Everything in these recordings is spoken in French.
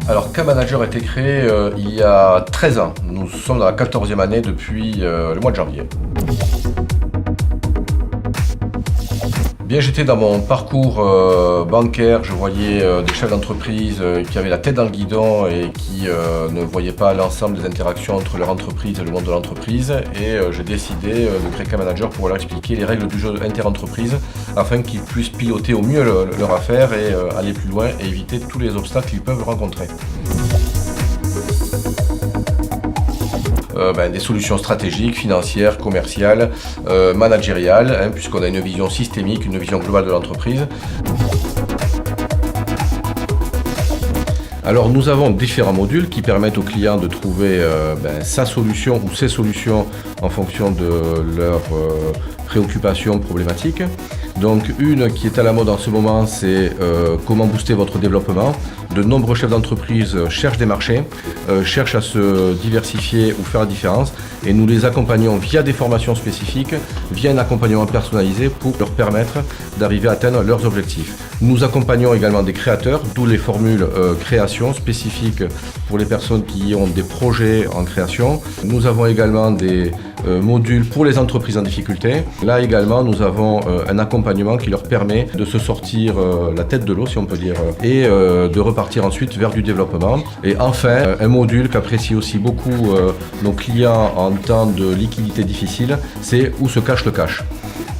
Alors, Cap Manager a été créé il y a 13 ans. Nous sommes dans la 14e année depuis le mois de janvier. Bien, j'étais dans mon parcours bancaire, je voyais des chefs d'entreprise qui avaient la tête dans le guidon et qui ne voyaient pas l'ensemble des interactions entre leur entreprise et le monde de l'entreprise. Et j'ai décidé de créer Cap Manager pour leur expliquer les règles du jeu inter-entreprise afin qu'ils puissent piloter au mieux leur affaire et aller plus loin et éviter tous les obstacles qu'ils peuvent rencontrer. Des solutions stratégiques, financières, commerciales, managériales, puisqu'on a une vision systémique, une vision globale de l'entreprise. Alors nous avons différents modules qui permettent aux clients de trouver sa solution ou ses solutions en fonction de leurs préoccupations, problématiques. Donc une qui est à la mode en ce moment, c'est comment booster votre développement. De nombreux chefs d'entreprise cherchent des marchés, cherchent à se diversifier ou faire la différence et nous les accompagnons via des formations spécifiques, via un accompagnement personnalisé pour leur permettre d'arriver à atteindre leurs objectifs. Nous accompagnons également des créateurs, d'où les formules création spécifiques pour les personnes qui ont des projets en création. Nous avons également des modules pour les entreprises en difficulté. Là également, nous avons un accompagnement qui leur permet de se sortir la tête de l'eau, si on peut dire, et de repartir ensuite vers du développement. Et enfin, un module qu'apprécient aussi beaucoup nos clients en temps de liquidité difficile, c'est où se cache le cash.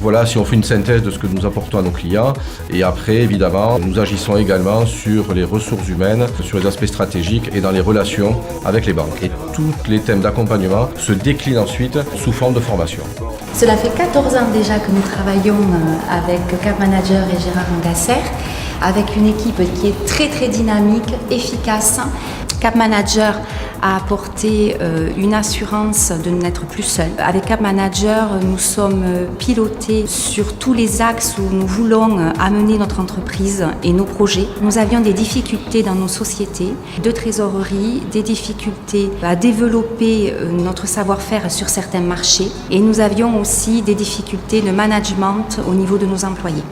Voilà, si on fait une synthèse de ce que nous apportons à nos clients. Et après, évidemment, nous agissons également sur les ressources humaines, sur les aspects stratégiques et dans les relations avec les banques. Et tous les thèmes d'accompagnement se déclinent ensuite sous forme de formation. Cela fait 14 ans déjà que nous travaillons avec Cap Manager et Gérard Angasser, avec une équipe qui est très dynamique, efficace. Cap Manager a apporté une assurance de n'être plus seul. Avec Cap Manager, nous sommes pilotés sur tous les axes où nous voulons amener notre entreprise et nos projets. Nous avions des difficultés dans nos sociétés de trésorerie, des difficultés à développer notre savoir-faire sur certains marchés et nous avions aussi des difficultés de management au niveau de nos employés.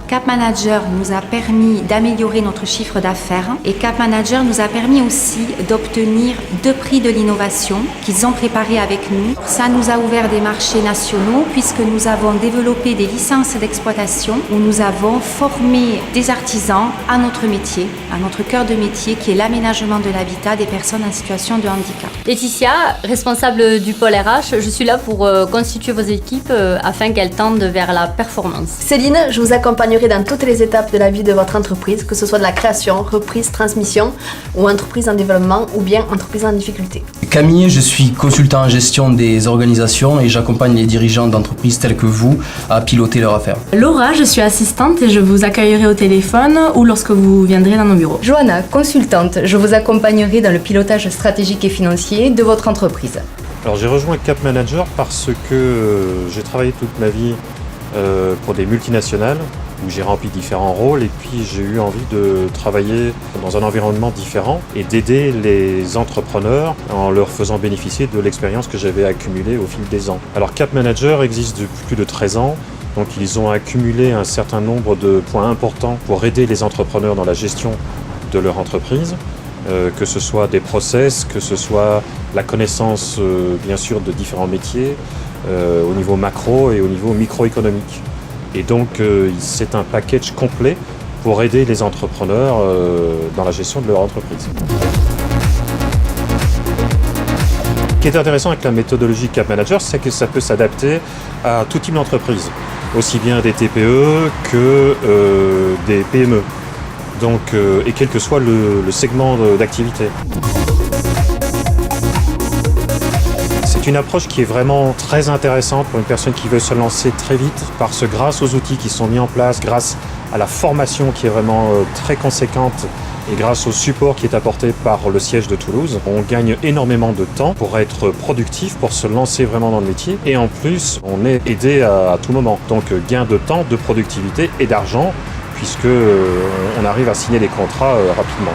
Cap Manager nous a permis d'améliorer notre chiffre d'affaires et Cap Manager nous a permis aussi d'obtenir 2 prix de l'innovation qu'ils ont préparés avec nous. Ça nous a ouvert des marchés nationaux puisque nous avons développé des licences d'exploitation où nous avons formé des artisans à notre métier, à notre cœur de métier qui est l'aménagement de l'habitat des personnes en situation de handicap. Laetitia, responsable du pôle RH, je suis là pour constituer vos équipes afin qu'elles tendent vers la performance. Céline, je vous accompagnerai dans toutes les étapes de la vie de votre entreprise, que ce soit de la création, reprise, transmission ou entreprise en développement ou bien entreprise en difficulté. Camille, je suis consultant en gestion des organisations et j'accompagne les dirigeants d'entreprises tels que vous à piloter leurs affaires. Laura, je suis assistante et je vous accueillerai au téléphone ou lorsque vous viendrez dans nos bureaux. Johanna, consultante, je vous accompagnerai dans le pilotage stratégique et financier de votre entreprise. Alors j'ai rejoint Cap Manager parce que j'ai travaillé toute ma vie pour des multinationales où j'ai rempli différents rôles et puis j'ai eu envie de travailler dans un environnement différent et d'aider les entrepreneurs en leur faisant bénéficier de l'expérience que j'avais accumulée au fil des ans. Alors Cap Manager existe depuis plus de 13 ans, donc ils ont accumulé un certain nombre de points importants pour aider les entrepreneurs dans la gestion de leur entreprise, que ce soit des process, que ce soit la connaissance bien sûr de différents métiers au niveau macro et au niveau microéconomique. Et donc, c'est un package complet pour aider les entrepreneurs dans la gestion de leur entreprise. Ce qui est intéressant avec la méthodologie Cap Manager, c'est que ça peut s'adapter à tout type d'entreprise, aussi bien des TPE que des PME, donc, et quel que soit le segment d'activité. C'est une approche qui est vraiment très intéressante pour une personne qui veut se lancer très vite parce que grâce aux outils qui sont mis en place, grâce à la formation qui est vraiment très conséquente et grâce au support qui est apporté par le siège de Toulouse, on gagne énormément de temps pour être productif, pour se lancer vraiment dans le métier et en plus on est aidé à tout moment. Donc gain de temps, de productivité et d'argent puisque on arrive à signer des contrats rapidement.